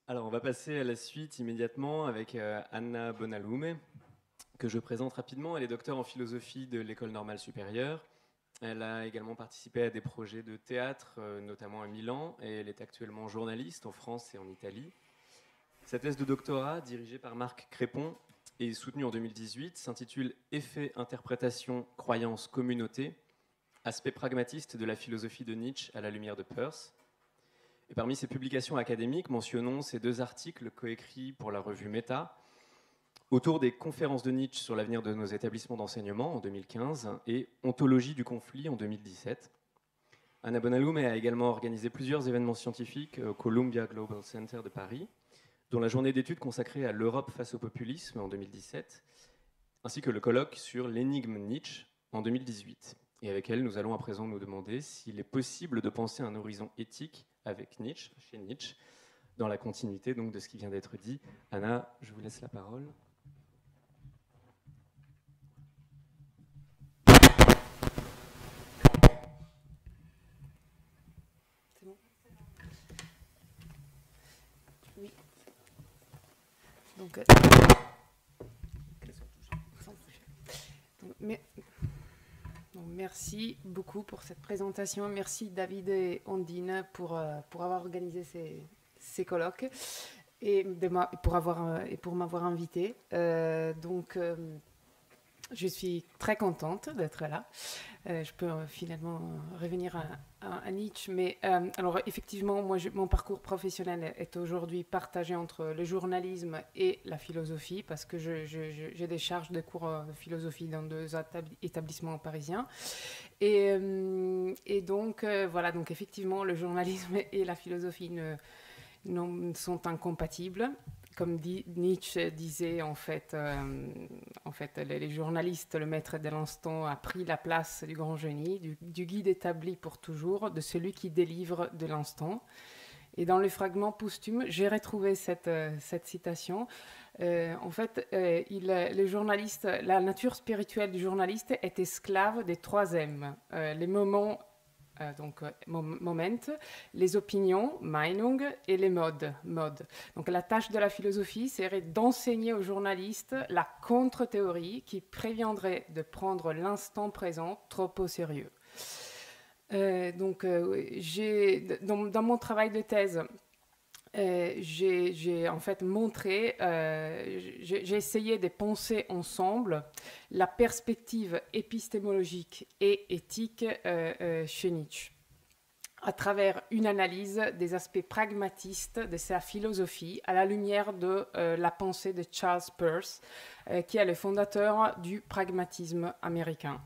Alors, on va passer à la suite immédiatement avec Anna Bonalume, que je présente rapidement. Elle est docteure en philosophie de l'École normale supérieure. Elle a également participé à des projets de théâtre, notamment à Milan, et elle est actuellement journaliste en France et en Italie. Sa thèse de doctorat, dirigée par Marc Crépon et soutenue en 2018, s'intitule « Effet, interprétation, croyance, communauté. Aspect pragmatiste de la philosophie de Nietzsche à la lumière de Peirce ». Et parmi ses publications académiques, mentionnons ces 2 articles coécrits pour la revue Méta, autour des conférences de Nietzsche sur l'avenir de nos établissements d'enseignement en 2015 et Ontologie du conflit en 2017. Anna Bonalume a également organisé plusieurs événements scientifiques au Columbia Global Center de Paris, dont la journée d'études consacrée à l'Europe face au populisme en 2017, ainsi que le colloque sur l'énigme Nietzsche en 2018. Et avec elle, nous allons à présent nous demander s'il est possible de penser un horizon éthique avec Nietzsche, chez Nietzsche, dans la continuité donc de ce qui vient d'être dit. Anna, je vous laisse la parole. C'est bon ? Oui. Donc, merci beaucoup pour cette présentation. Merci David et Ondine pour avoir organisé ces colloques et pour m'avoir invité. Je suis très contente d'être là. Je peux finalement revenir à Nietzsche. Mais alors effectivement, moi, mon parcours professionnel est aujourd'hui partagé entre le journalisme et la philosophie, parce que j'ai des charges de cours de philosophie dans 2 établissements parisiens. Et donc, voilà, donc effectivement, le journalisme et la philosophie sont incompatibles. Comme Nietzsche disait, en fait, les journalistes, le maître de l'instant, a pris la place du grand génie, du guide établi pour toujours, de celui qui délivre de l'instant. Et dans le fragment posthume, j'ai retrouvé cette citation. En fait, le journaliste, la nature spirituelle du journaliste est esclave des 3 M. Les moments... moment, les opinions, Meinung, et les modes, mode. Donc la tâche de la philosophie serait d'enseigner aux journalistes la contre-théorie qui préviendrait de prendre l'instant présent trop au sérieux. Dans mon travail de thèse, j'ai en fait montré, j'ai essayé de penser ensemble la perspective épistémologique et éthique chez Nietzsche, à travers une analyse des aspects pragmatistes de sa philosophie à la lumière de la pensée de Charles Peirce, qui est le fondateur du pragmatisme américain.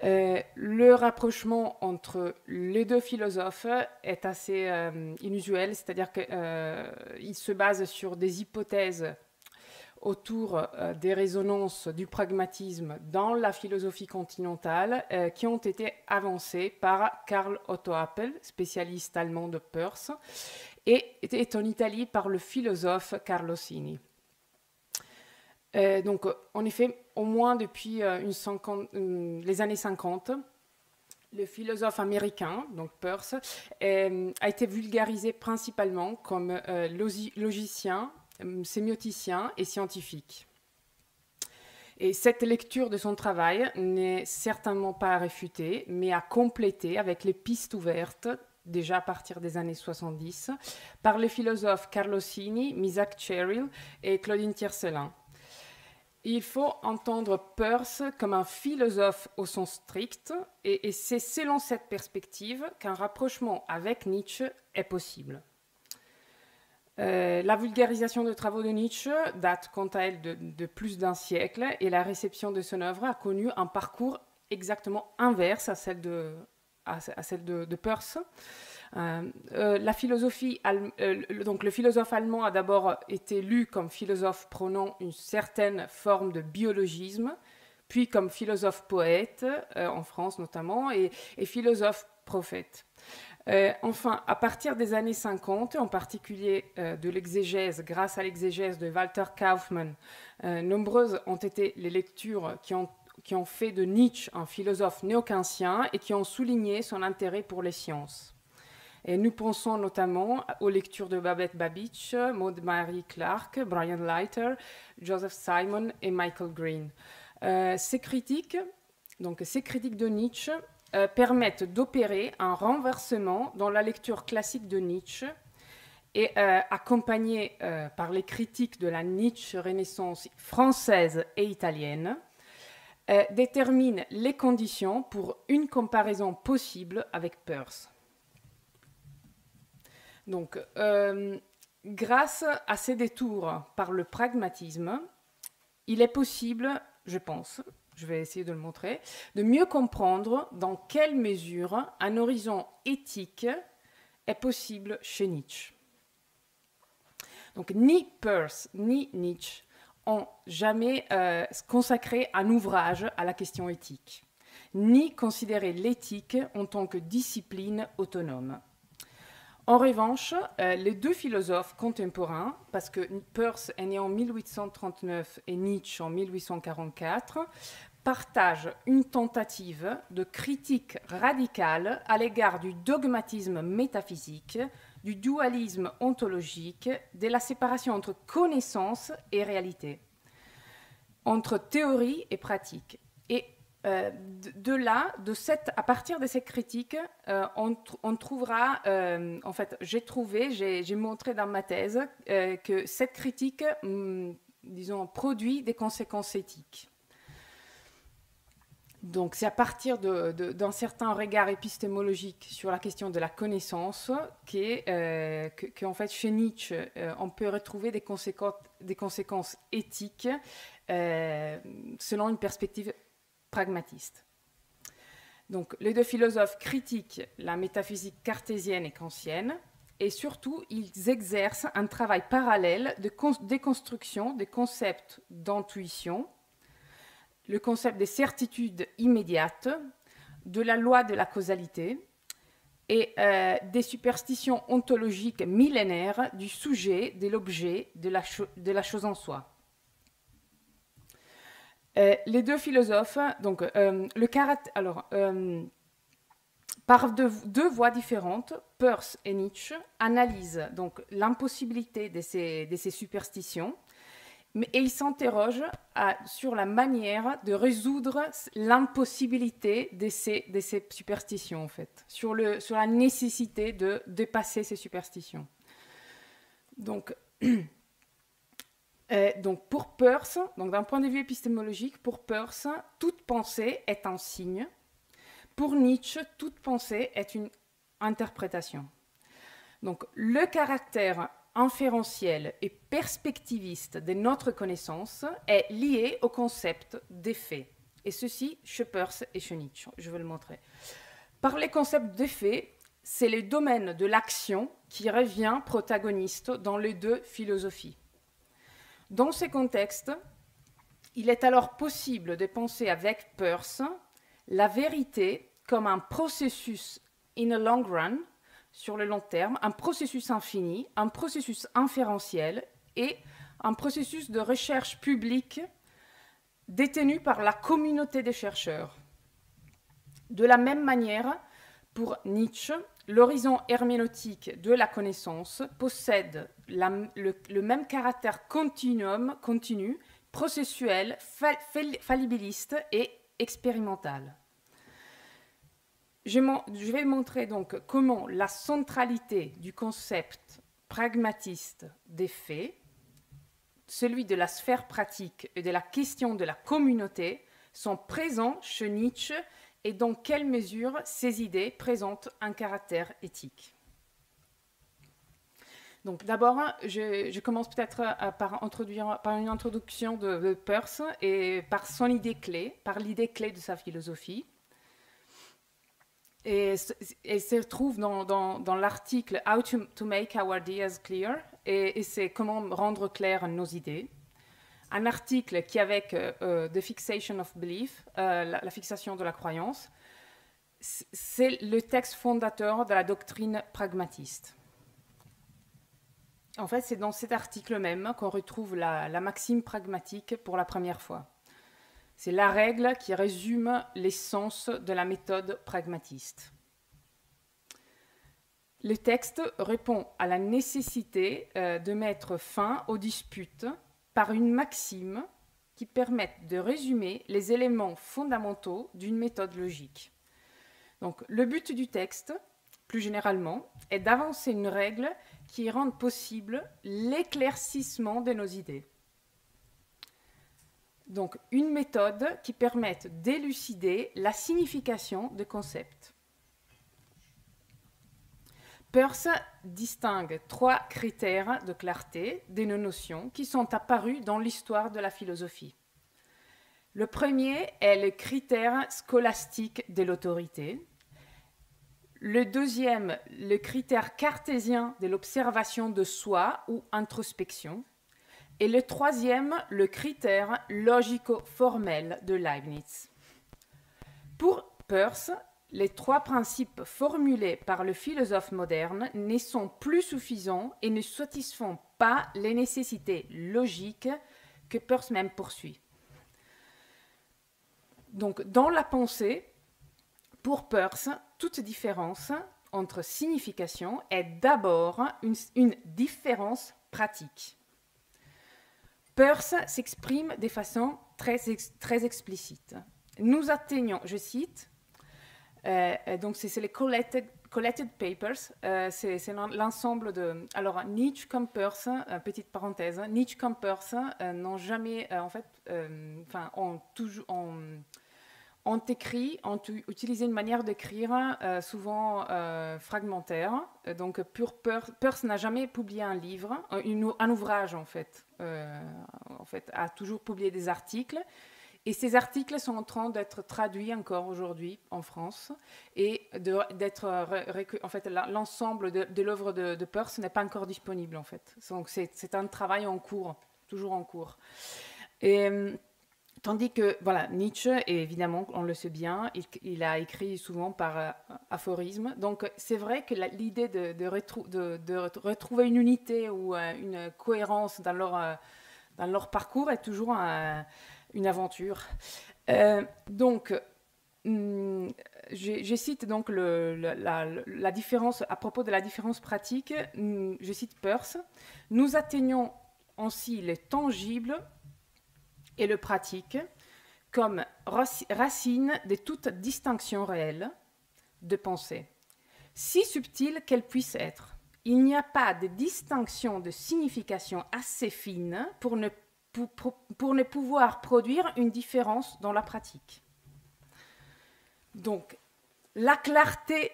Le rapprochement entre les 2 philosophes est assez inusuel, c'est-à-dire qu'il se base sur des hypothèses autour des résonances du pragmatisme dans la philosophie continentale qui ont été avancées par Karl Otto Appel, spécialiste allemand de Peirce, et est en Italie par le philosophe Carlo Sini. Donc, en effet, au moins depuis les années 50, le philosophe américain, donc Peirce, a été vulgarisé principalement comme logicien, sémioticien et scientifique. Et cette lecture de son travail n'est certainement pas à réfuter, mais à compléter avec les pistes ouvertes, déjà à partir des années 70, par les philosophes Carlo Sini, Misak Cherryl et Claudine Tiercelin. Il faut entendre Peirce comme un philosophe au sens strict, et c'est selon cette perspective qu'un rapprochement avec Nietzsche est possible. La vulgarisation de travaux de Nietzsche date quant à elle de plus d'1 siècle, et la réception de son œuvre a connu un parcours exactement inverse à celle de Peirce. Le philosophe allemand a d'abord été lu comme philosophe prônant une certaine forme de biologisme, puis comme philosophe poète, en France notamment, et philosophe prophète. Enfin, à partir des années 50, en particulier de l'exégèse, grâce à l'exégèse de Walter Kaufmann, nombreuses ont été les lectures qui ont fait de Nietzsche un philosophe néo-kantien et qui ont souligné son intérêt pour les sciences. Et nous pensons notamment aux lectures de Babette Babich, Maud Marie Clark, Brian Leiter, Joseph Simon et Michael Green. Ces critiques de Nietzsche permettent d'opérer un renversement dans la lecture classique de Nietzsche et accompagnés par les critiques de la Nietzsche Renaissance française et italienne, déterminent les conditions pour une comparaison possible avec Peirce. Donc, grâce à ces détours par le pragmatisme, il est possible, je pense, je vais essayer de le montrer, de mieux comprendre dans quelle mesure un horizon éthique est possible chez Nietzsche. Donc, ni Peirce ni Nietzsche ont jamais consacré un ouvrage à la question éthique, ni considéré l'éthique en tant que discipline autonome. En revanche, les deux philosophes contemporains, parce que Peirce est né en 1839 et Nietzsche en 1844, partagent une tentative de critique radicale à l'égard du dogmatisme métaphysique, du dualisme ontologique, de la séparation entre connaissance et réalité, entre théorie et pratique. Et à partir de ces critiques, on trouvera, en fait, j'ai montré dans ma thèse que cette critique, disons, produit des conséquences éthiques. Donc, c'est à partir d'un certain regard épistémologique sur la question de la connaissance qu'en fait, chez Nietzsche, on peut retrouver des conséquences éthiques selon une perspective pragmatiste. Donc, les deux philosophes critiquent la métaphysique cartésienne et kantienne, et surtout, ils exercent un travail parallèle de déconstruction des concepts d'intuition, le concept des certitudes immédiates, de la loi de la causalité et des superstitions ontologiques millénaires du sujet, de l'objet, de la chose en soi. Les deux philosophes, donc, par deux voies différentes, Peirce et Nietzsche analysent donc l'impossibilité de ces superstitions, et ils s'interrogent sur la manière de résoudre l'impossibilité de ces superstitions, en fait, sur la nécessité de dépasser ces superstitions. Donc, pour Peirce, d'un point de vue épistémologique, pour Peirce, toute pensée est un signe. Pour Nietzsche, toute pensée est une interprétation. Donc, le caractère inférentiel et perspectiviste de notre connaissance est lié au concept d'effet. Et ceci chez Peirce et chez Nietzsche. Je vais le montrer. Par les concepts d'effet, c'est le domaine de l'action qui revient protagoniste dans les deux philosophies. Dans ces contextes, il est alors possible de penser avec Peirce la vérité comme un processus in a long run, sur le long terme, un processus infini, un processus inférentiel et un processus de recherche publique détenu par la communauté des chercheurs. De la même manière, pour Nietzsche, l'horizon herméneutique de la connaissance possède le même caractère continu, processuel, fallibiliste et expérimental. Je vais montrer donc comment la centralité du concept pragmatiste des faits, celui de la sphère pratique et de la question de la communauté sont présents chez Nietzsche et dans quelle mesure ces idées présentent un caractère éthique. Donc d'abord, je commence peut-être par une introduction de Peirce et par son idée clé, par l'idée clé de sa philosophie. Et se trouve dans l'article « How to make our ideas clear » et c'est comment rendre claires nos idées. Un article qui avec The Fixation of Belief, la fixation de la croyance, c'est le texte fondateur de la doctrine pragmatiste. En fait, c'est dans cet article même qu'on retrouve la maxime pragmatique pour la première fois. C'est la règle qui résume l'essence de la méthode pragmatiste. Le texte répond à la nécessité de mettre fin aux disputes par une maxime qui permette de résumer les éléments fondamentaux d'une méthode logique. Donc, le but du texte, plus généralement, est d'avancer une règle qui rende possible l'éclaircissement de nos idées. Donc, une méthode qui permette d'élucider la signification de concepts. Peirce distingue 3 critères de clarté des notions qui sont apparus dans l'histoire de la philosophie. Le premier est le critère scolastique de l'autorité. Le deuxième, le critère cartésien de l'observation de soi ou introspection. Et le troisième, le critère logico-formel de Leibniz. Pour Peirce, les 3 principes formulés par le philosophe moderne ne sont plus suffisants et ne satisfont pas les nécessités logiques que Peirce même poursuit. Donc, dans la pensée, pour Peirce, toute différence entre signification est d'abord une différence pratique. Peirce s'exprime de façon très explicite. Nous atteignons, je cite, donc c'est les collected papers, c'est l'ensemble de... Alors Nietzsche comme Peirce, petite parenthèse, Nietzsche comme Peirce n'ont jamais, ont utilisé une manière d'écrire souvent fragmentaire. Donc Peirce n'a jamais publié un livre, un ouvrage en fait, a toujours publié des articles. Et ces articles sont en train d'être traduits encore aujourd'hui en France et en fait, l'ensemble de l'œuvre de Peirce n'est pas encore disponible en fait. Donc c'est un travail en cours, toujours en cours. Et tandis que voilà, Nietzsche, et évidemment, on le sait bien, il a écrit souvent par aphorisme. Donc c'est vrai que l'idée de retrouver une unité ou une cohérence dans leur parcours est toujours une aventure. Donc, je cite donc la différence, à propos de la différence pratique, je cite Peirce, « Nous atteignons ainsi le tangible et le pratique comme racine de toute distinction réelle de pensée, si subtile qu'elle puisse être. Il n'y a pas de distinction de signification assez fine pour ne pouvoir produire une différence dans la pratique. » Donc, la clarté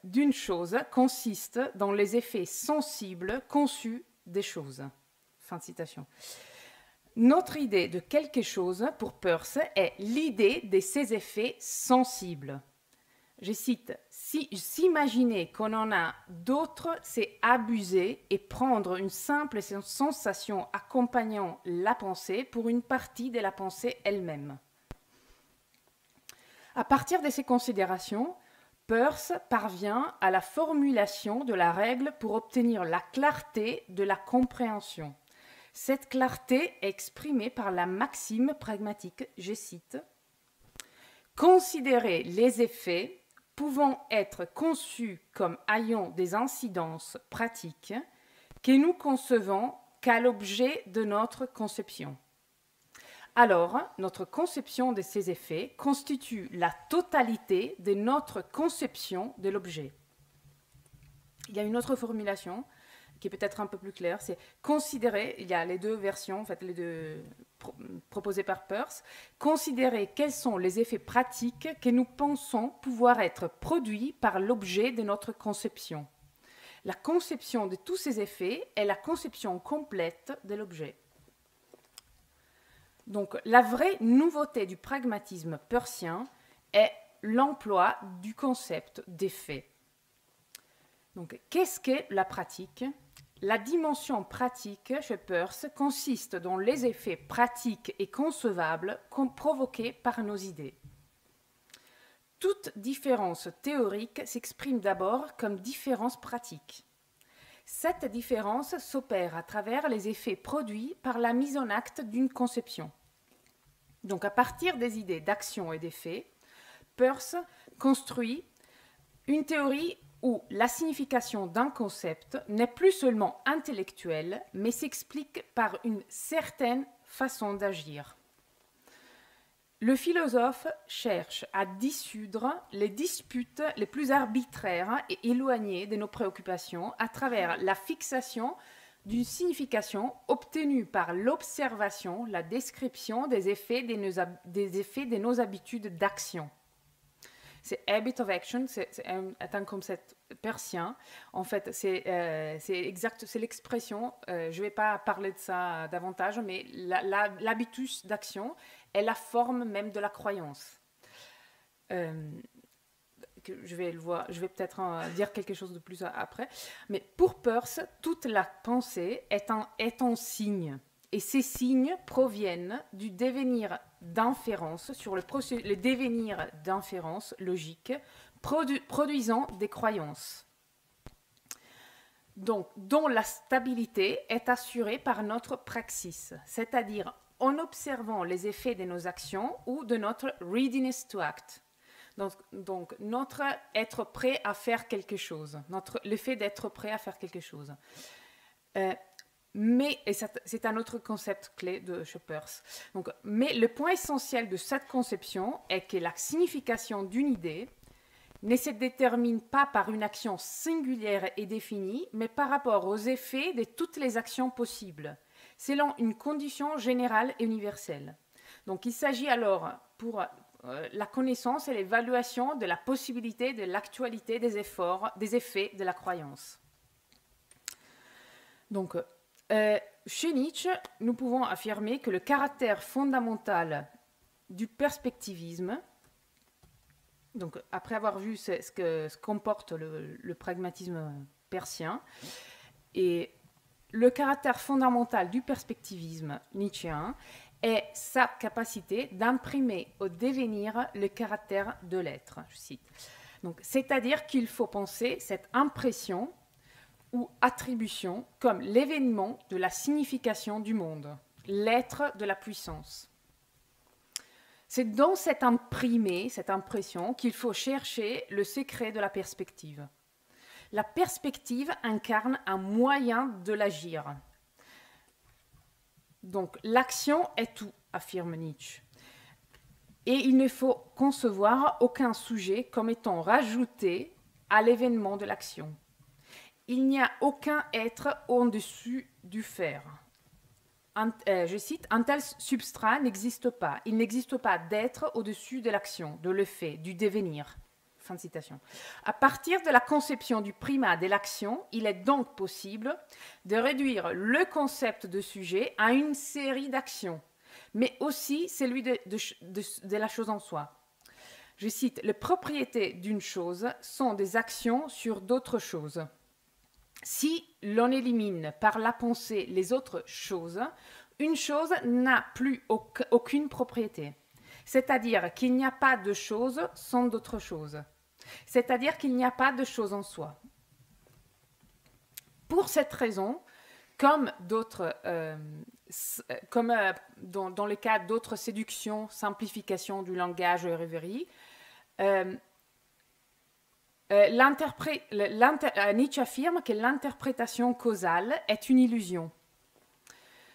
d'une chose consiste dans les effets sensibles conçus des choses. Fin de citation. Notre idée de quelque chose, pour Peirce, est l'idée de ces effets sensibles. Je cite, « S'imaginer qu'on en a d'autres, c'est abuser et prendre une simple sensation accompagnant la pensée pour une partie de la pensée elle-même. » À partir de ces considérations, Peirce parvient à la formulation de la règle pour obtenir la clarté de la compréhension. Cette clarté est exprimée par la maxime pragmatique, je cite, « Considérer les effets pouvant être conçus comme ayant des incidences pratiques que nous concevons qu'à l'objet de notre conception. Alors, notre conception de ces effets constitue la totalité de notre conception de l'objet. » Il y a une autre formulation qui est peut-être un peu plus claire, c'est considérer, il y a les deux versions, en fait, les deux proposées par Peirce, considérer quels sont les effets pratiques que nous pensons pouvoir être produits par l'objet de notre conception. La conception de tous ces effets est la conception complète de l'objet. Donc, la vraie nouveauté du pragmatisme peircien est l'emploi du concept d'effet. Donc, qu'est-ce qu'est la pratique ? La dimension pratique chez Peirce consiste dans les effets pratiques et concevables provoqués par nos idées. Toute différence théorique s'exprime d'abord comme différence pratique. Cette différence s'opère à travers les effets produits par la mise en acte d'une conception. Donc, à partir des idées d'action et d'effet, Peirce construit une théorie où la signification d'un concept n'est plus seulement intellectuelle, mais s'explique par une certaine façon d'agir. Le philosophe cherche à dissoudre les disputes les plus arbitraires et éloignées de nos préoccupations à travers la fixation d'une signification obtenue par l'observation, la description des effets de nos habitudes d'action. C'est habit of action, c'est un concept persien. En fait, c'est l'expression, je ne vais pas parler de ça davantage, mais l'habitus d'action est la forme même de la croyance. Je vais peut-être dire quelque chose de plus après. Mais pour Peirce, toute la pensée est un signe. Et ces signes proviennent du devenir d'inférence sur le devenir d'inférence logique produisant des croyances. Donc, dont la stabilité est assurée par notre praxis, c'est-à-dire en observant les effets de nos actions ou de notre readiness to act. Donc notre être prêt à faire quelque chose, le fait d'être prêt à faire quelque chose. Mais, et c'est un autre concept clé de Peirce. Mais le point essentiel de cette conception est que la signification d'une idée ne se détermine pas par une action singulière et définie, mais par rapport aux effets de toutes les actions possibles, selon une condition générale et universelle. Donc il s'agit alors pour la connaissance et l'évaluation de la possibilité de l'actualité des effets de la croyance. Donc, chez Nietzsche, nous pouvons affirmer que le caractère fondamental du perspectivisme, donc après avoir vu ce que comporte le pragmatisme persien, et le caractère fondamental du perspectivisme nietzschéen est sa capacité d'imprimer au devenir le caractère de l'être, je cite. Donc, c'est-à-dire qu'il faut penser cette impression ou attribution comme l'événement de la signification du monde, l'être de la puissance. C'est dans cette imprimé, cette impression, qu'il faut chercher le secret de la perspective. La perspective incarne un moyen de l'agir. Donc, l'action est tout, affirme Nietzsche. Et il ne faut concevoir aucun sujet comme étant rajouté à l'événement de l'action. Il n'y a aucun être au-dessus du faire. Je cite, un tel substrat n'existe pas. Il n'existe pas d'être au-dessus de l'action, de le fait, du devenir. Fin de citation. À partir de la conception du primat de l'action, il est donc possible de réduire le concept de sujet à une série d'actions, mais aussi celui de la chose en soi. Je cite, les propriétés d'une chose sont des actions sur d'autres choses. Si l'on élimine par la pensée les autres choses, une chose n'a plus aucune propriété. C'est-à-dire qu'il n'y a pas de chose sans d'autres choses. C'est-à-dire qu'il n'y a pas de chose en soi. Pour cette raison, comme dans le cas d'autres séductions, simplification du langage et rêverie, Nietzsche affirme que l'interprétation causale est une illusion.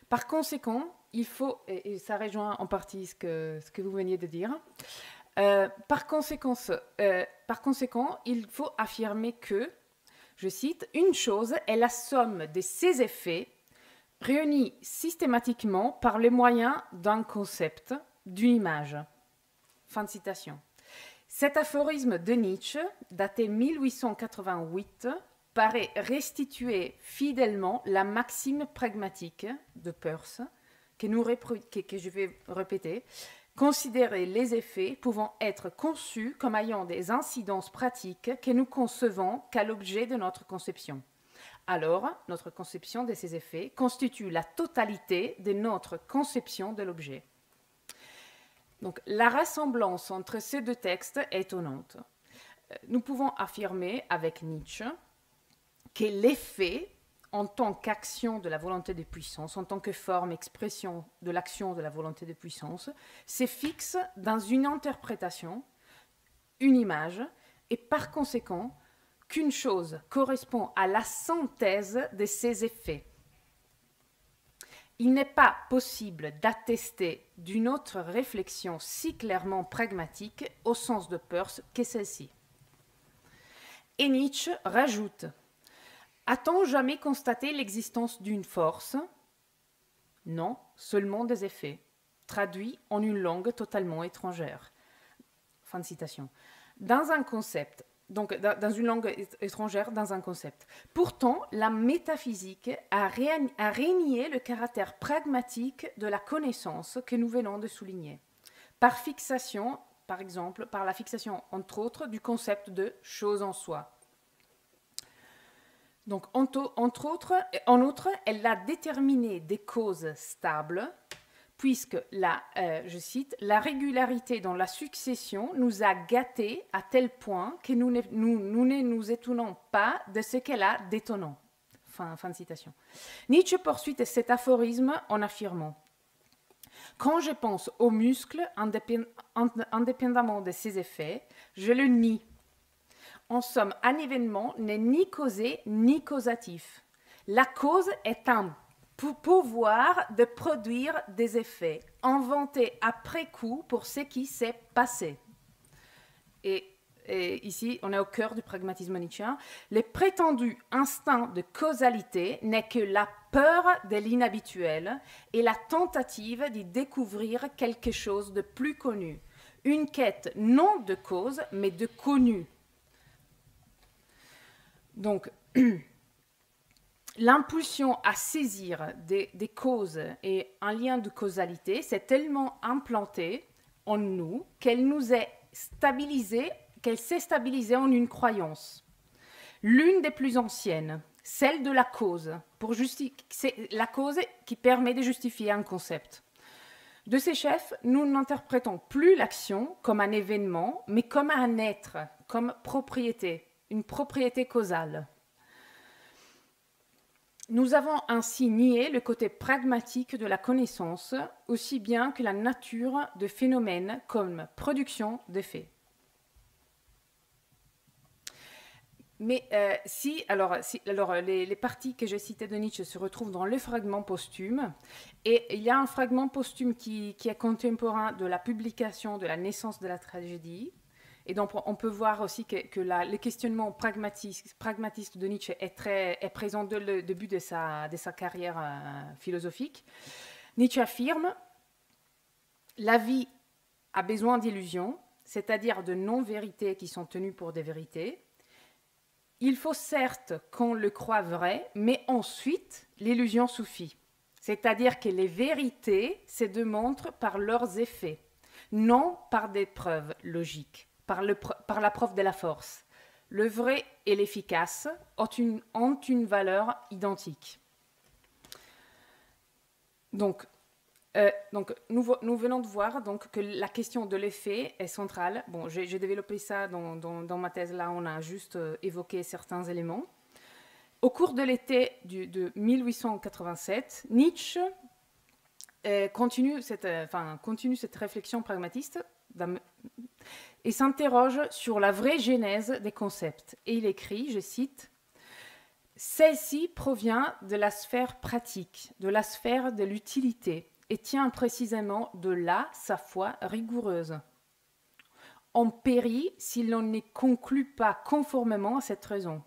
Par conséquent, il faut, et ça rejoint en partie ce que vous veniez de dire, par conséquent, il faut affirmer que, je cite, une chose est la somme de ses effets réunis systématiquement par les moyens d'un concept, d'une image. Fin de citation. Cet aphorisme de Nietzsche, daté 1888, paraît restituer fidèlement la maxime pragmatique de Peirce, que je vais répéter, considérer les effets pouvant être conçus comme ayant des incidences pratiques que nous concevons qu'à l'objet de notre conception. Alors, notre conception de ces effets constitue la totalité de notre conception de l'objet. Donc, la ressemblance entre ces deux textes est étonnante. Nous pouvons affirmer avec Nietzsche que l'effet, en tant qu'action de la volonté de puissance, en tant que forme, expression de l'action de la volonté de puissance, se fixe dans une interprétation, une image, et par conséquent qu'une chose correspond à la synthèse de ses effets. Il n'est pas possible d'attester d'une autre réflexion si clairement pragmatique au sens de Peirce que celle-ci. Et Nietzsche rajoute: a-t-on jamais constaté l'existence d'une force? Non, seulement des effets, traduits en une langue totalement étrangère. Fin de citation. Dans un concept, donc dans une langue étrangère, dans un concept. Pourtant, la métaphysique a régné le caractère pragmatique de la connaissance que nous venons de souligner. Par fixation, par exemple, par la fixation, entre autres, du concept de chose en soi. Donc, en outre, elle a déterminé des causes stables, puisque, je cite, « la régularité dans la succession nous a gâtés à tel point que nous ne nous étonnons pas de ce qu'elle a d'étonnant. » Fin de citation. Nietzsche poursuit cet aphorisme en affirmant: « Quand je pense aux muscles, indépendamment de ses effets, je le nie. En somme, un événement n'est ni causé ni causatif. La cause est un pouvoir de produire des effets, inventés après coup pour ce qui s'est passé. » Et ici, on est au cœur du pragmatisme nietzschéen. Le prétendu instinct de causalité n'est que la peur de l'inhabituel et la tentative d'y découvrir quelque chose de plus connu. Une quête non de cause, mais de connu. Donc, l'impulsion à saisir des causes et un lien de causalité s'est tellement implantée en nous qu'elle s'est stabilisée en une croyance. L'une des plus anciennes, celle de la cause, c'est la cause qui permet de justifier un concept. De ces chefs, nous n'interprétons plus l'action comme un événement, mais comme un être, comme propriété, une propriété causale. Nous avons ainsi nié le côté pragmatique de la connaissance, aussi bien que la nature de phénomènes comme production de faits. Mais les parties que je citais de Nietzsche se retrouvent dans le fragment posthume, et il y a un fragment posthume qui est contemporain de la publication de La naissance de la tragédie. Et donc, on peut voir aussi que le questionnement pragmatiste de Nietzsche est présent dès le début de sa carrière philosophique. Nietzsche affirme: la vie a besoin d'illusions, c'est-à-dire de non-vérités qui sont tenues pour des vérités. Il faut certes qu'on le croie vrai, mais ensuite, l'illusion suffit. C'est-à-dire que les vérités se démontrent par leurs effets, non par des preuves logiques. Par la preuve de la force. Le vrai et l'efficace ont une valeur identique. Donc nous venons de voir donc, que la question de l'effet est centrale. Bon, j'ai développé ça dans ma thèse, là on a juste évoqué certains éléments. Au cours de l'été de 1887, Nietzsche continue cette réflexion pragmatiste et s'interroge sur la vraie genèse des concepts. Et il écrit, je cite, « Celle-ci provient de la sphère pratique, de la sphère de l'utilité, et tient précisément de là sa foi rigoureuse. On périt si l'on ne conclut pas conformément à cette raison,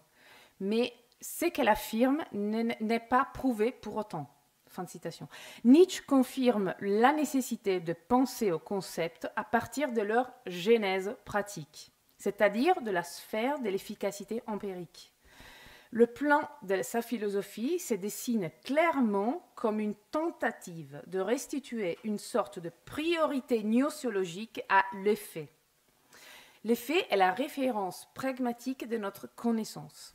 mais ce qu'elle affirme n'est pas prouvé pour autant. » Fin de citation. Nietzsche confirme la nécessité de penser aux concepts à partir de leur genèse pratique, c'est-à-dire de la sphère de l'efficacité empirique. Le plan de sa philosophie se dessine clairement comme une tentative de restituer une sorte de priorité gnoséologique à l'effet. L'effet est la référence pragmatique de notre connaissance.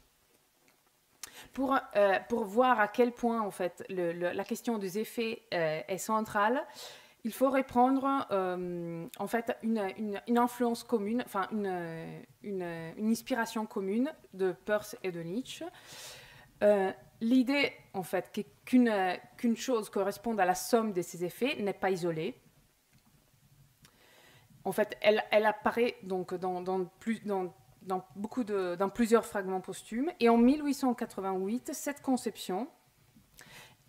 Pour voir à quel point en fait, la question des effets est centrale, il faut reprendre en fait, une influence commune, enfin une inspiration commune de Peirce et de Nietzsche. L'idée en fait, qu'une chose corresponde à la somme de ses effets n'est pas isolée. En fait, elle apparaît donc dans dans plusieurs fragments posthumes. Et en 1888, cette conception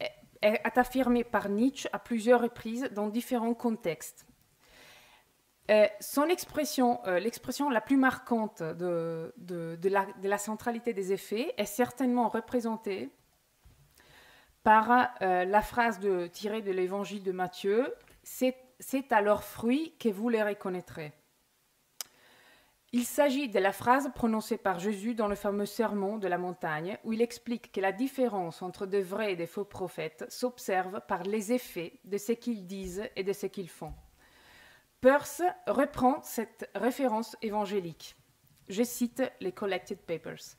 est affirmée par Nietzsche à plusieurs reprises dans différents contextes. L'expression la plus marquante de la centralité des effets est certainement représentée par la phrase tirée de l'évangile de Matthieu, « C'est à leurs fruits que vous les reconnaîtrez ». Il s'agit de la phrase prononcée par Jésus dans le fameux sermon de la montagne, où il explique que la différence entre de vrais et de faux prophètes s'observe par les effets de ce qu'ils disent et de ce qu'ils font. Peirce reprend cette référence évangélique. Je cite les Collected Papers.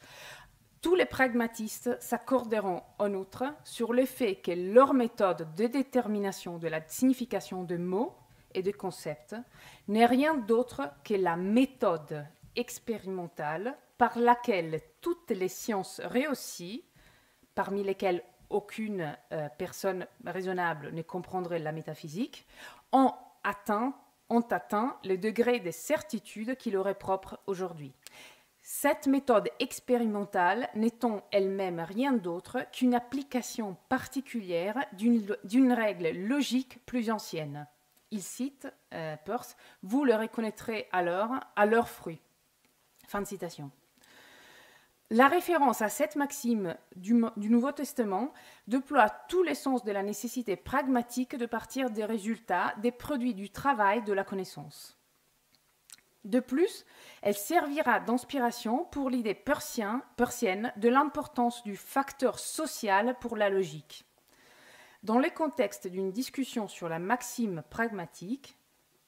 Tous les pragmatistes s'accorderont en outre sur le fait que leur méthode de détermination de la signification de mots et de concepts n'est rien d'autre que la méthode expérimentale par laquelle toutes les sciences réussies, parmi lesquelles aucune personne raisonnable ne comprendrait la métaphysique, ont atteint le degré de certitude qui leur est propre aujourd'hui. Cette méthode expérimentale n'étant elle-même rien d'autre qu'une application particulière d'une règle logique plus ancienne. Il cite Peirce, « Vous le reconnaîtrez alors à leurs fruits ». Fin de citation. La référence à cette maxime du Nouveau Testament déploie tous les sens de la nécessité pragmatique de partir des résultats, des produits du travail, de la connaissance. De plus, elle servira d'inspiration pour l'idée peircienne de l'importance du facteur social pour la logique. Dans le contexte d'une discussion sur la maxime pragmatique,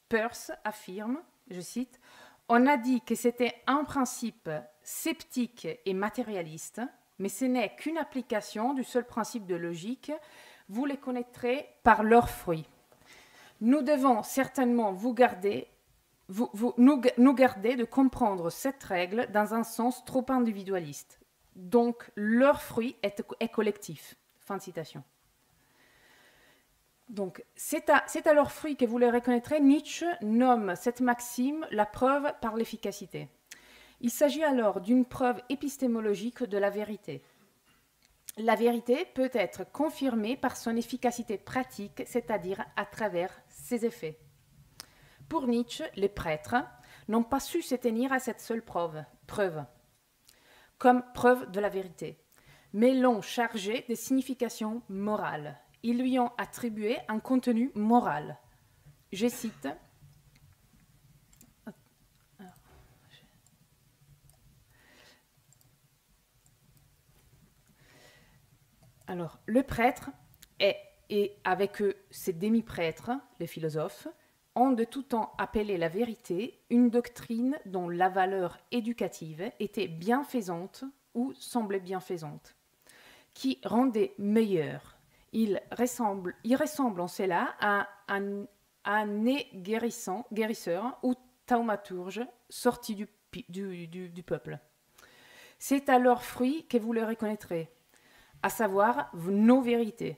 Peirce affirme, je cite, « On a dit que c'était un principe sceptique et matérialiste, mais ce n'est qu'une application du seul principe de logique. Vous les connaîtrez par leurs fruits. Nous devons certainement nous garder de comprendre cette règle dans un sens trop individualiste. Donc, leur fruit est collectif. » Fin de citation. Donc, c'est à leurs fruits que vous les reconnaîtrez. Nietzsche nomme cette maxime la preuve par l'efficacité. Il s'agit alors d'une preuve épistémologique de la vérité. La vérité peut être confirmée par son efficacité pratique, c'est-à-dire à travers ses effets. Pour Nietzsche, les prêtres n'ont pas su se tenir à cette seule preuve, comme preuve de la vérité, mais l'ont chargée de signification morale. Ils lui ont attribué un contenu moral. Je cite. Alors, le prêtre et avec eux ses demi-prêtres, les philosophes, ont de tout temps appelé la vérité une doctrine dont la valeur éducative était bienfaisante ou semblait bienfaisante, qui rendait meilleur. Il ressemble en cela à un guérisseur ou thaumaturge sorti du peuple. C'est à leurs fruits que vous les reconnaîtrez, à savoir nos vérités.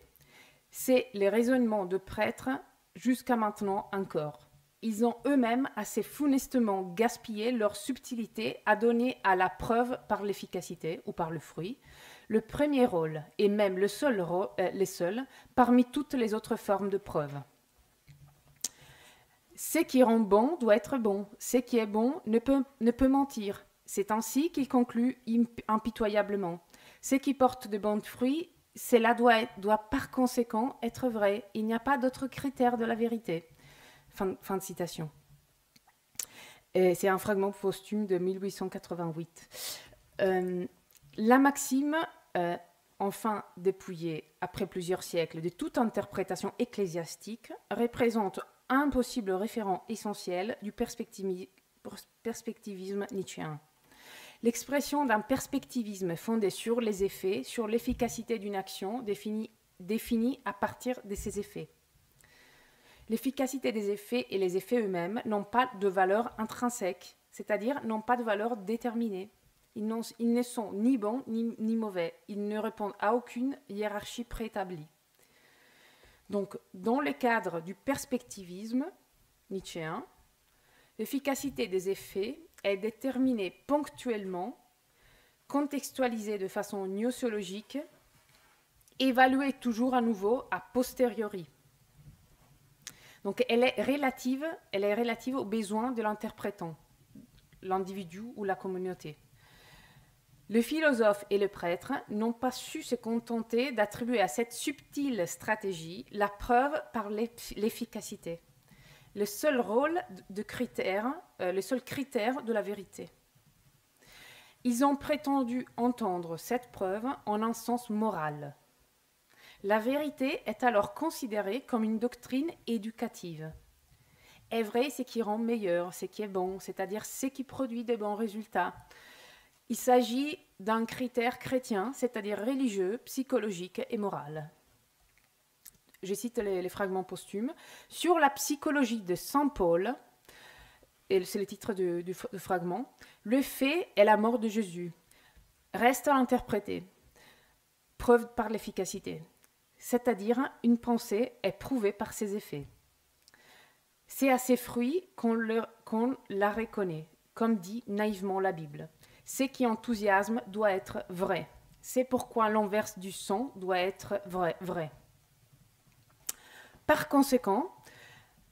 C'est les raisonnements de prêtres jusqu'à maintenant encore. Ils ont eux-mêmes assez funestement gaspillé leur subtilité à donner à la preuve par l'efficacité ou par le fruit le premier rôle, et même les seuls, parmi toutes les autres formes de preuve. Ce qui rend bon doit être bon, ce qui est bon ne peut mentir. C'est ainsi qu'il conclut impitoyablement. Ce qui porte de bons fruits, cela doit par conséquent être vrai. Il n'y a pas d'autre critère de la vérité. Fin de citation. Et c'est un fragment posthume de 1888. La maxime, enfin dépouillée après plusieurs siècles de toute interprétation ecclésiastique, représente un possible référent essentiel du perspectivisme nietzschéen. L'expression d'un perspectivisme fondé sur les effets, sur l'efficacité d'une action définie à partir de ses effets. L'efficacité des effets et les effets eux-mêmes n'ont pas de valeur intrinsèque, c'est-à-dire n'ont pas de valeur déterminée. Ils ne sont ni bons ni mauvais. Ils ne répondent à aucune hiérarchie préétablie. Donc, dans le cadre du perspectivisme nietzschéen, l'efficacité des effets est déterminée ponctuellement, contextualisée de façon gnoséologique, évaluée toujours à nouveau a posteriori. Donc elle est relative aux besoins de l'interprétant, l'individu ou la communauté. Le philosophe et le prêtre n'ont pas su se contenter d'attribuer à cette subtile stratégie la preuve par l'efficacité, le seul critère de la vérité. Ils ont prétendu entendre cette preuve en un sens moral. La vérité est alors considérée comme une doctrine éducative. Est vrai ce qui rend meilleur, ce qui est bon, c'est-à-dire ce qui produit de bons résultats. Il s'agit d'un critère chrétien, c'est-à-dire religieux, psychologique et moral. Je cite les fragments posthumes. Sur la psychologie de Saint Paul, et c'est le titre du fragment, le fait est la mort de Jésus. Reste à l'interpréter. Preuve par l'efficacité. C'est-à-dire une pensée est prouvée par ses effets. C'est à ses fruits qu'on la reconnaît, comme dit naïvement la Bible. Ce qui enthousiasme doit être vrai. C'est pourquoi l'inverse du son doit être vrai. Par conséquent,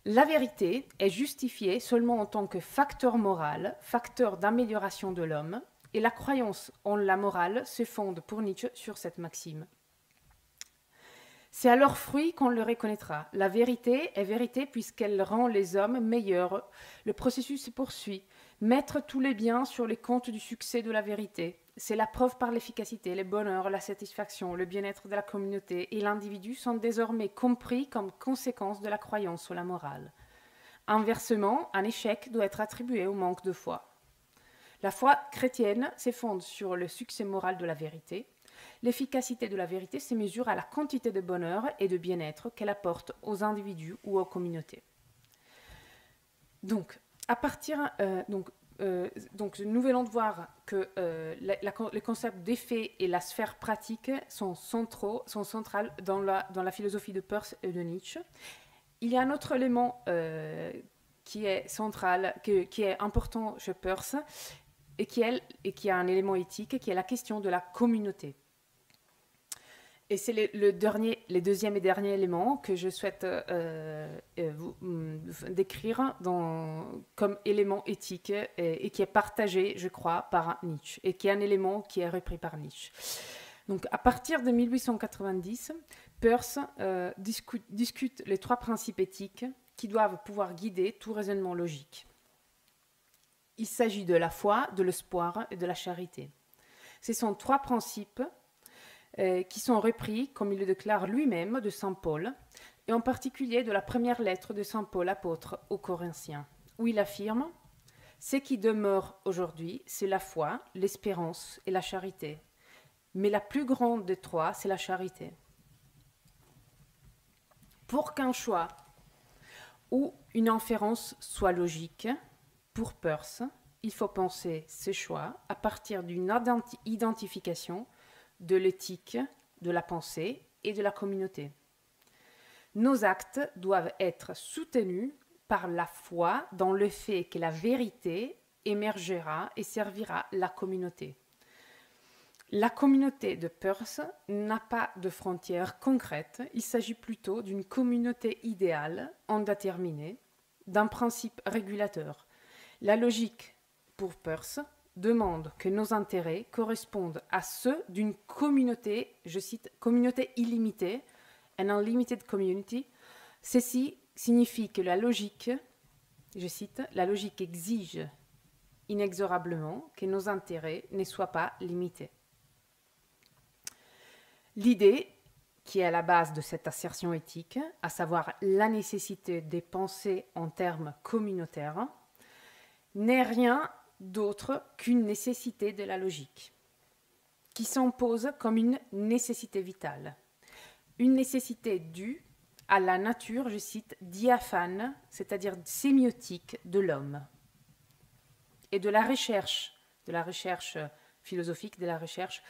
la vérité est justifiée seulement en tant que facteur moral, facteur d'amélioration de l'homme, et la croyance en la morale se fonde pour Nietzsche sur cette maxime. C'est à leur fruit qu'on le reconnaîtra. La vérité est vérité puisqu'elle rend les hommes meilleurs. Le processus se poursuit. Mettre tous les biens sur les comptes du succès de la vérité. C'est la preuve par l'efficacité, le bonheur, la satisfaction, le bien-être de la communauté et l'individu sont désormais compris comme conséquence de la croyance ou la morale. Inversement, un échec doit être attribué au manque de foi. La foi chrétienne se fonde sur le succès moral de la vérité. L'efficacité de la vérité se mesure à la quantité de bonheur et de bien-être qu'elle apporte aux individus ou aux communautés. Donc, nous venons de voir que le concept d'effet et la sphère pratique sont centrales dans la philosophie de Peirce et de Nietzsche. Il y a un autre élément qui est central, qui est important chez Peirce, et qui est un élément éthique, qui est la question de la communauté. Et c'est le deuxième et dernier élément que je souhaite vous décrire comme élément éthique et qui est partagé, je crois, par Nietzsche, et qui est un élément qui est repris par Nietzsche. Donc, à partir de 1890, Peirce discute les trois principes éthiques qui doivent pouvoir guider tout raisonnement logique. Il s'agit de la foi, de l'espoir et de la charité. Ce sont trois principes qui sont repris, comme il le déclare lui-même, de Saint Paul, et en particulier de la première lettre de Saint Paul apôtre aux Corinthiens, où il affirme « Ce qui demeure aujourd'hui, c'est la foi, l'espérance et la charité. Mais la plus grande des trois, c'est la charité. » Pour qu'un choix ou une inférence soit logique, pour Peirce, il faut penser ces choix à partir d'une identification de l'éthique, de la pensée et de la communauté. Nos actes doivent être soutenus par la foi dans le fait que la vérité émergera et servira la communauté. La communauté de Peirce n'a pas de frontières concrètes, il s'agit plutôt d'une communauté idéale, indéterminée, d'un principe régulateur. La logique, pour Peirce, demande que nos intérêts correspondent à ceux d'une communauté, je cite, communauté illimitée, an unlimited community. Ceci signifie que la logique, je cite, la logique exige inexorablement que nos intérêts ne soient pas limités. L'idée qui est à la base de cette assertion éthique, à savoir la nécessité de penser en termes communautaires, n'est rien d'autre qu'une nécessité de la logique, qui s'impose comme une nécessité vitale. Une nécessité due à la nature, je cite, diaphane, c'est-à-dire sémiotique de l'homme, et de la recherche philosophique, de la recherche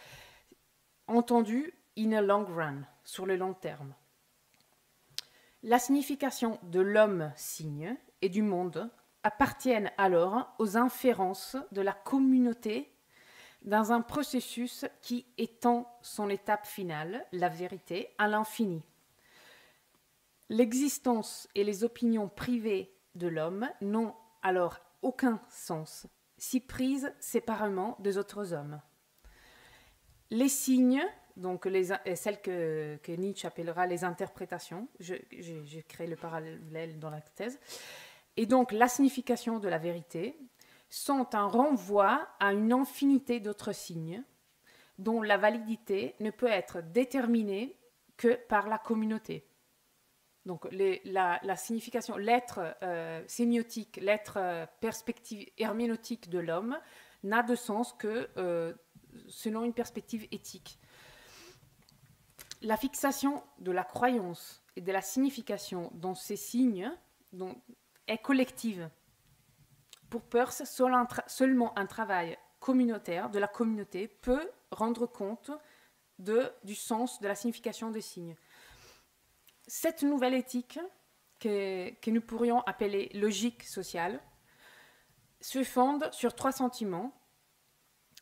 entendue in a long run, sur le long terme. La signification de l'homme signe et du monde appartiennent alors aux inférences de la communauté dans un processus qui étend son étape finale, la vérité, à l'infini. L'existence et les opinions privées de l'homme n'ont alors aucun sens, si prises séparément des autres hommes. Les signes, donc celles que Nietzsche appellera les interprétations, j'ai créé le parallèle dans la thèse, et donc la signification de la vérité, sont un renvoi à une infinité d'autres signes dont la validité ne peut être déterminée que par la communauté. Donc la signification, l'être sémiotique, l'être perspective herméneutique de l'homme n'a de sens que selon une perspective éthique. La fixation de la croyance et de la signification dans ces signes est collective. Pour Peirce, seulement un travail communautaire de la communauté peut rendre compte du sens de la signification des signes. Cette nouvelle éthique, que nous pourrions appeler logique sociale, se fonde sur 3 sentiments,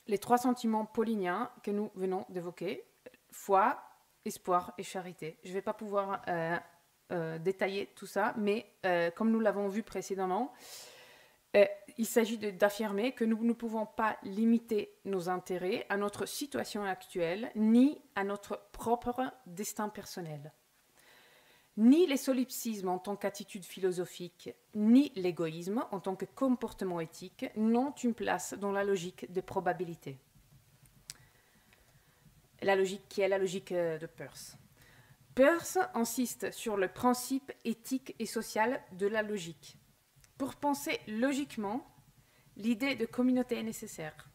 les 3 sentiments pauliniens que nous venons d'évoquer, foi, espoir et charité. Je ne vais pas pouvoir détailler tout ça, mais comme nous l'avons vu précédemment, il s'agit d'affirmer que nous ne pouvons pas limiter nos intérêts à notre situation actuelle, ni à notre propre destin personnel. Ni les solipsismes en tant qu'attitude philosophique, ni l'égoïsme en tant que comportement éthique n'ont une place dans la logique des probabilités. La logique qui est la logique de Peirce. Peirce insiste sur le principe éthique et social de la logique. Pour penser logiquement, l'idée de communauté est nécessaire.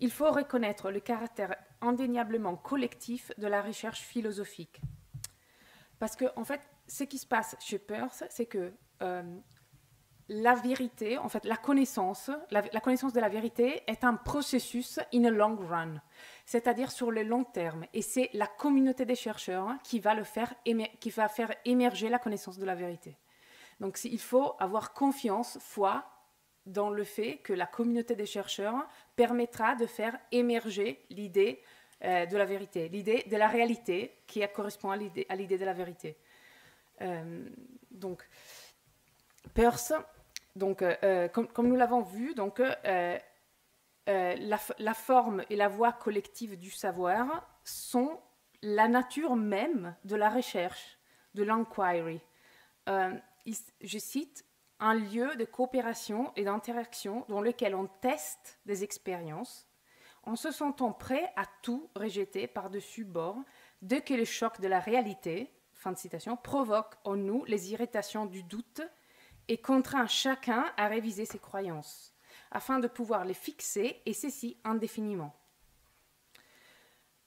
Il faut reconnaître le caractère indéniablement collectif de la recherche philosophique. Parce que, en fait, ce qui se passe chez Peirce, c'est que la vérité, en fait, la connaissance de la vérité est un processus in a long run, c'est-à-dire sur le long terme. Et c'est la communauté des chercheurs qui va faire émerger la connaissance de la vérité. Donc, il faut avoir confiance, foi, dans le fait que la communauté des chercheurs permettra de faire émerger l'idée de la vérité, l'idée de la réalité qui correspond à l'idée de la vérité. Donc, Peirce, comme nous l'avons vu, la forme et la voie collective du savoir sont la nature même de la recherche, de l'inquiry. Je cite, un lieu de coopération et d'interaction dans lequel on teste des expériences en se sentant prêt à tout rejeter par-dessus bord dès que le choc de la réalité, fin de citation, provoque en nous les irritations du doute et contraint chacun à réviser ses croyances, afin de pouvoir les fixer, et ceci indéfiniment.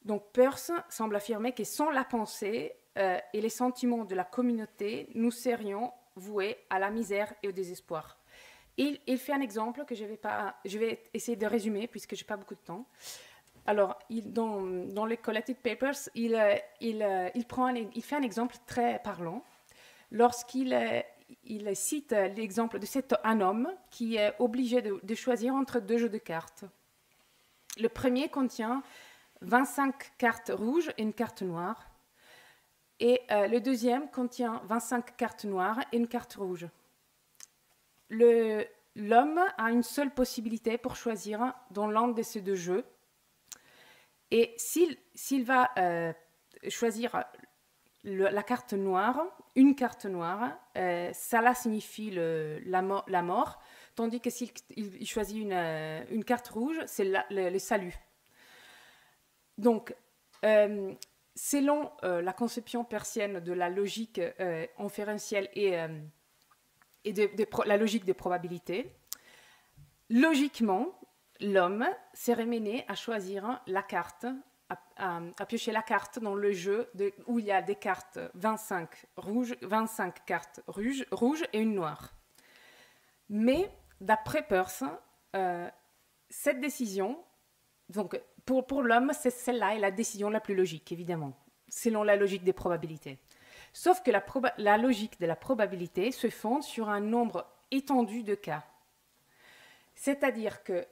Donc Peirce semble affirmer que sans la pensée et les sentiments de la communauté, nous serions voués à la misère et au désespoir. Il fait un exemple que je vais essayer de résumer puisque je n'ai pas beaucoup de temps. Alors, dans les Collected Papers, il fait un exemple très parlant lorsqu'il cite l'exemple de un homme qui est obligé de choisir entre 2 jeux de cartes. Le premier contient 25 cartes rouges et une carte noire. Et le deuxième contient 25 cartes noires et une carte rouge. L'homme a une seule possibilité pour choisir dans l'un de ces 2 jeux. Et s'il va choisir la carte noire, une carte noire, cela signifie la mort, tandis que s'il choisit une carte rouge, c'est le salut. Donc, selon la conception persienne de la logique inférentielle et la logique des probabilités, logiquement, l'homme serait mené à choisir la carte, à piocher la carte dans le jeu où il y a des cartes 25 cartes rouges et une noire. Mais d'après Peirce, cette décision, donc pour l'homme, celle-là est la décision la plus logique, évidemment, selon la logique des probabilités. Sauf que la logique de la probabilité se fonde sur un nombre étendue de cas. C'est-à-dire que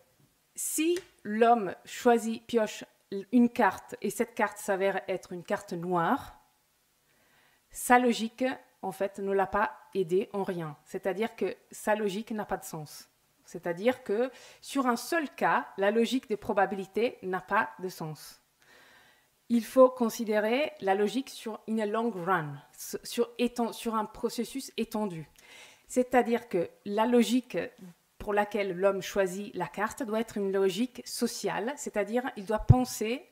si l'homme pioche une carte et cette carte s'avère être une carte noire, sa logique, en fait, ne l'a pas aidé en rien. C'est-à-dire que sa logique n'a pas de sens. C'est-à-dire que sur un seul cas, la logique des probabilités n'a pas de sens. Il faut considérer la logique sur in a long run, sur un processus étendu. C'est-à-dire que la logique pour laquelle l'homme choisit la carte doit être une logique sociale, c'est-à-dire il doit penser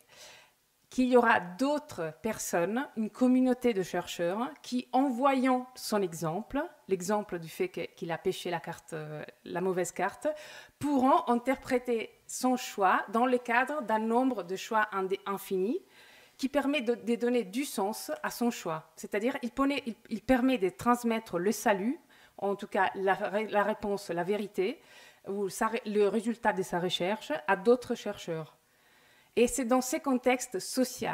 qu'il y aura d'autres personnes, une communauté de chercheurs, qui, en voyant son exemple, l'exemple du fait qu'il a pêché la mauvaise carte, pourront interpréter son choix dans le cadre d'un nombre de choix infini qui permet de donner du sens à son choix. C'est-à-dire il permet de transmettre le salut, en tout cas la réponse, la vérité, ou le résultat de sa recherche à d'autres chercheurs. Et c'est dans ces contextes sociaux,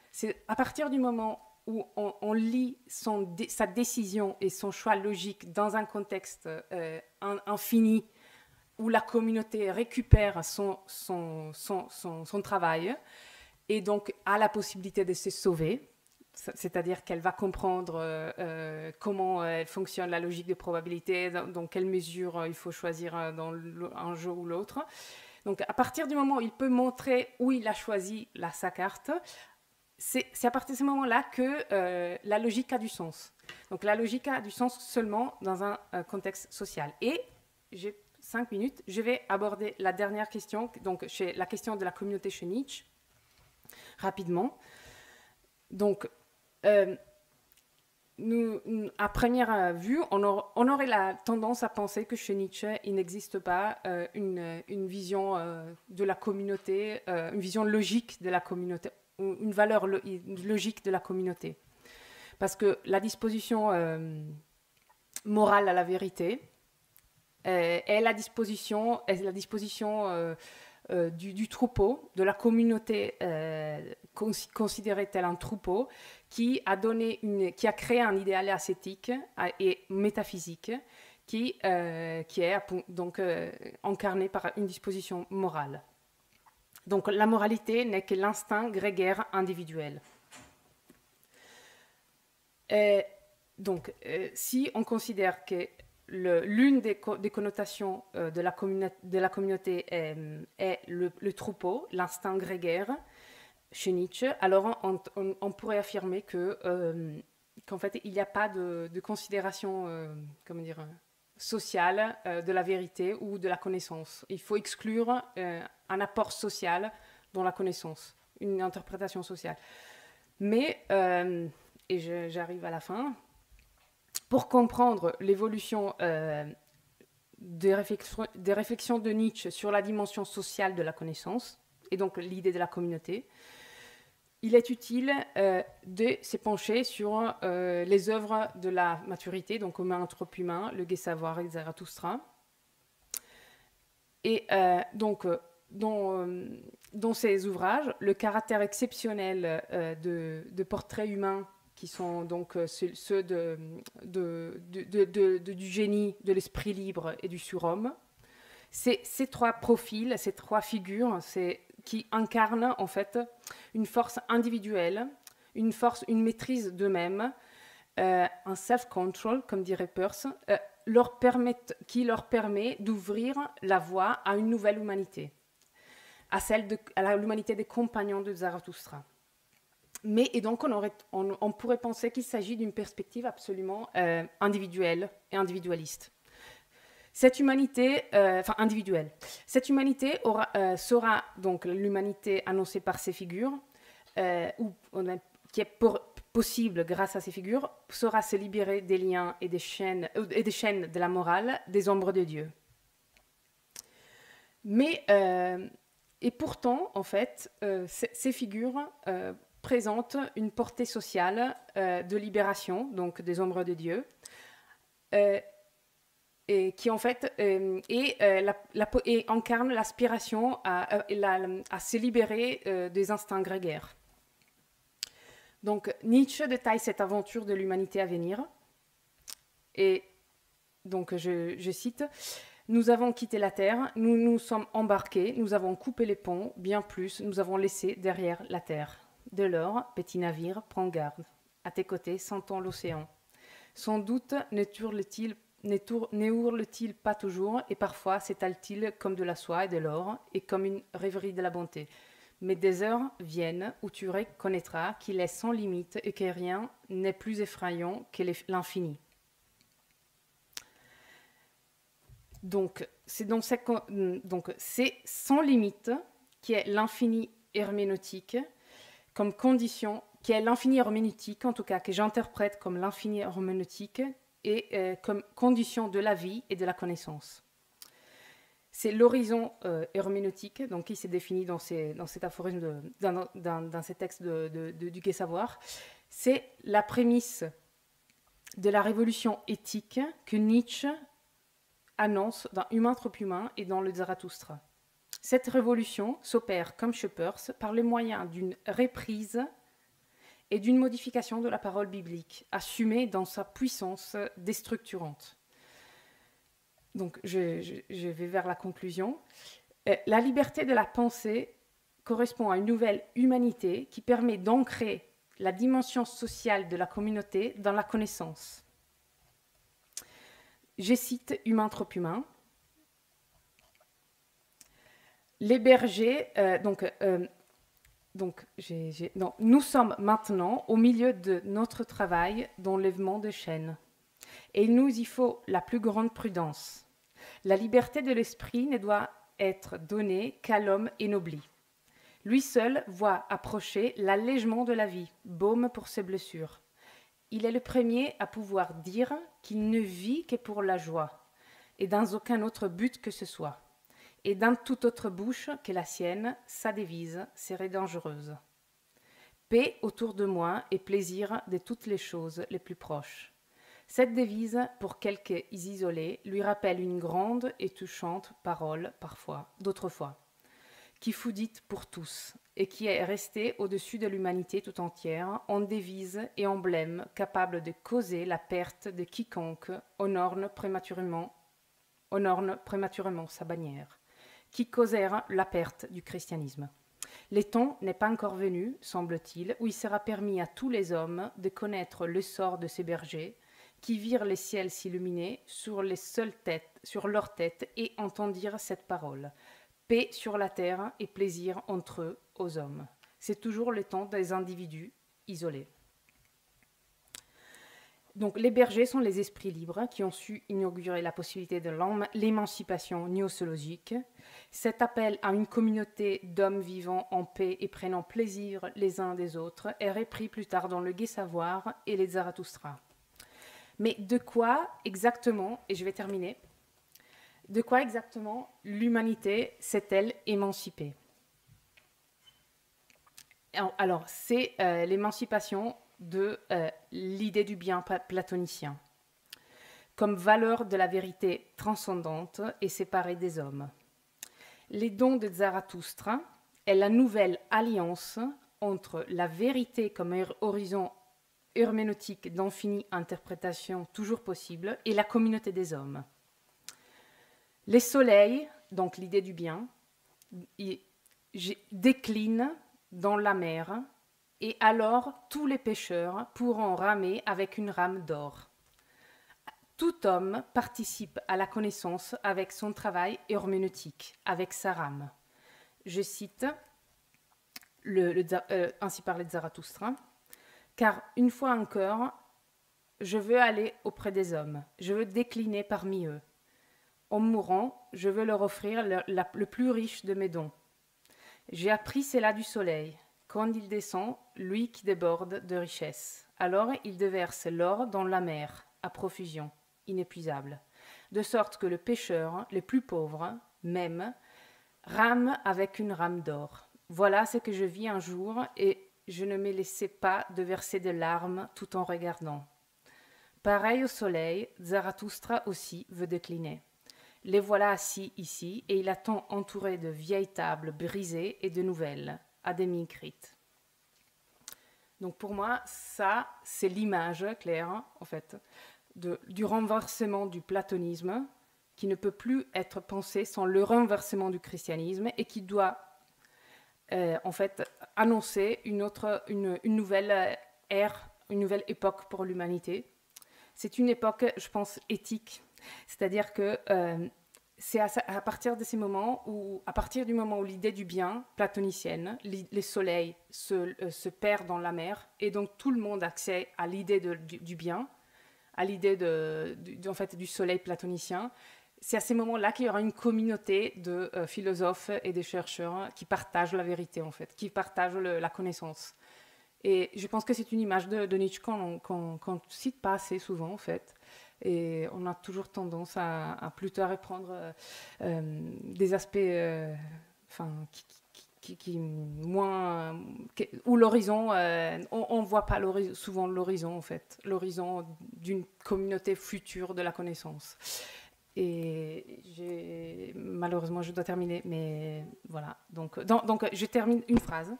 c'est à partir du moment où on lit sa décision et son choix logique dans un contexte infini, où la communauté récupère son travail et donc a la possibilité de se sauver, c'est-à-dire qu'elle va comprendre comment fonctionne la logique de probabilité, dans quelle mesure il faut choisir dans un jeu ou l'autre. Donc, à partir du moment où il peut montrer où il a choisi sa carte, c'est à partir de ce moment-là que la logique a du sens. Donc, la logique a du sens seulement dans un contexte social. Et j'ai 5 minutes, je vais aborder la dernière question, donc la question de la communauté chez Nietzsche, rapidement. Donc, à première vue, on aurait la tendance à penser que chez Nietzsche, il n'existe pas une vision de la communauté, une vision logique de la communauté, une valeur logique de la communauté. Parce que la disposition morale à la vérité est la disposition du troupeau, de la communauté considérée tel un troupeau, qui a créé un idéal ascétique et métaphysique qui est donc incarné par une disposition morale. Donc la moralité n'est que l'instinct grégaire individuel. Si on considère que l'une des connotations de la communauté est le troupeau, l'instinct grégaire, chez Nietzsche, alors on pourrait affirmer qu'en fait, il n'y a pas de considération sociale de la vérité ou de la connaissance. Il faut exclure un apport social dans la connaissance, une interprétation sociale. Mais, et j'arrive à la fin, pour comprendre l'évolution des réflexions de Nietzsche sur la dimension sociale de la connaissance, et donc l'idée de la communauté, il est utile de se pencher sur les œuvres de la maturité, donc Homo anthrope humain, Le Gai Savoir et Zarathustra. Et donc, dans ces ouvrages, le caractère exceptionnel de portraits humains, qui sont donc ceux du génie, de l'esprit libre et du surhomme, ces trois profils, ces trois figures, qui incarnent en fait une force individuelle, une maîtrise d'eux-mêmes, un self-control, comme dirait Peirce, qui leur permet d'ouvrir la voie à une nouvelle humanité, à l'humanité des compagnons de Zarathustra. Et donc on pourrait penser qu'il s'agit d'une perspective absolument individuelle et individualiste. Cette humanité, individuelle. Cette humanité sera donc l'humanité annoncée par ces figures, qui est possible grâce à ces figures, saura se libérer des liens et des chaînes de la morale, des ombres de Dieu. Et pourtant, en fait, ces figures présentent une portée sociale de libération, donc des ombres de Dieu, et qui en fait et incarne l'aspiration à se libérer des instincts grégaires. Donc Nietzsche détaille cette aventure de l'humanité à venir, et donc je cite, « Nous avons quitté la terre, nous nous sommes embarqués, nous avons coupé les ponts, bien plus, nous avons laissé derrière la terre. Dès lors, petit navire, prends garde. À tes côtés, sentons l'océan. Sans doute n'ourle-t-il pas toujours, et parfois s'étale-t-il comme de la soie et de l'or, et comme une rêverie de la bonté. Mais des heures viennent où tu reconnaîtras qu'il est sans limite et que rien n'est plus effrayant que l'infini. » Donc, c'est sans limite qui est l'infini herméneutique comme condition, qui est l'infini herméneutique en tout cas, que j'interprète comme l'infini herméneutique et comme condition de la vie et de la connaissance. C'est l'horizon herméneutique donc, qui s'est défini dans cet aphorisme, dans ces textes du Gai Savoir. C'est la prémisse de la révolution éthique que Nietzsche annonce dans Humain trop humain et dans le Zarathustra. Cette révolution s'opère, comme chez Peirce, par le moyen d'une reprise et d'une modification de la parole biblique, assumée dans sa puissance déstructurante. Donc, je vais vers la conclusion. La liberté de la pensée correspond à une nouvelle humanité qui permet d'ancrer la dimension sociale de la communauté dans la connaissance. Je cite Humain trop humain. Les bergers, nous sommes maintenant au milieu de notre travail d'enlèvement de chaînes. Et il nous y faut la plus grande prudence. La liberté de l'esprit ne doit être donnée qu'à l'homme énobli. Lui seul voit approcher l'allègement de la vie, baume pour ses blessures. Il est le premier à pouvoir dire qu'il ne vit que pour la joie, et dans aucun autre but que ce soit. Et dans toute autre bouche que la sienne, sa devise serait dangereuse. Paix autour de moi et plaisir de toutes les choses les plus proches. Cette devise, pour quelques isolés, lui rappelle une grande et touchante parole, parfois, d'autrefois, qui fut dite pour tous, et qui est restée au-dessus de l'humanité tout entière, en devise et emblème capable de causer la perte de quiconque honorne prématurément sa bannière, qui causèrent la perte du christianisme. Le temps n'est pas encore venu, semble-t-il, où il sera permis à tous les hommes de connaître le sort de ces bergers, qui virent les ciels s'illuminer sur leurs têtes et entendirent cette parole. Paix sur la terre et plaisir entre eux aux hommes. C'est toujours le temps des individus isolés. Donc, les bergers sont les esprits libres qui ont su inaugurer la possibilité de l'émancipation gnoséologique. Cet appel à une communauté d'hommes vivant en paix et prenant plaisir les uns des autres est repris plus tard dans le Gai Savoir et les Zarathustra. Mais de quoi exactement, et je vais terminer, de quoi exactement l'humanité s'est-elle émancipée? Alors, c'est l'émancipation de l'idée du bien platonicien, comme valeur de la vérité transcendante et séparée des hommes. Les dons de Zarathustra est la nouvelle alliance entre la vérité comme horizon herméneutique d'infinie interprétation toujours possible et la communauté des hommes. Les soleils, donc l'idée du bien, déclinent dans la mer et alors tous les pêcheurs pourront ramer avec une rame d'or. Tout homme participe à la connaissance avec son travail herméneutique, avec sa rame. Je cite ainsi parlait Zarathustra. Car une fois encore, je veux aller auprès des hommes, je veux décliner parmi eux. En mourant, je veux leur offrir le plus riche de mes dons. J'ai appris cela du soleil. Quand il descend, lui qui déborde de richesses, alors il déverse l'or dans la mer, à profusion, inépuisable, de sorte que le pêcheur, le plus pauvre, même, rame avec une rame d'or. Voilà ce que je vis un jour et je ne me laissais pas de verser des larmes tout en regardant. Pareil au soleil, Zarathustra aussi veut décliner. Les voilà assis ici et il attend entouré de vieilles tables brisées et de nouvelles, à demi écrites. Donc pour moi, ça, c'est l'image claire, en fait, du renversement du platonisme, qui ne peut plus être pensé sans le renversement du christianisme et qui doit en fait annoncer une nouvelle ère, une nouvelle époque pour l'humanité. C'est une époque, je pense, éthique, c'est-à-dire que c'est à partir de ces moments où, à partir du moment où l'idée du bien platonicienne, les soleils se perdent dans la mer et donc tout le monde a accès à l'idée du bien, à l'idée en fait, du soleil platonicien. C'est à ces moments-là qu'il y aura une communauté de philosophes et de chercheurs qui partagent la vérité, en fait, qui partagent la connaissance. Et je pense que c'est une image de Nietzsche qu'on ne cite pas assez souvent, en fait. Et on a toujours tendance à plutôt reprendre des aspects où l'horizon, on ne voit pas souvent l'horizon, en fait, l'horizon d'une communauté future de la connaissance. Et malheureusement, je dois terminer, mais voilà. Donc je termine une phrase.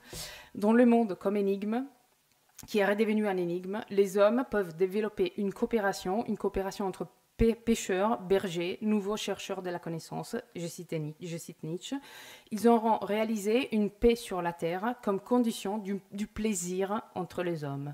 Dans le monde comme énigme, qui est redevenu un énigme, les hommes peuvent développer une coopération entre pêcheurs, bergers, nouveaux chercheurs de la connaissance, je cite Nietzsche. Ils auront réalisé une paix sur la terre comme condition du plaisir entre les hommes.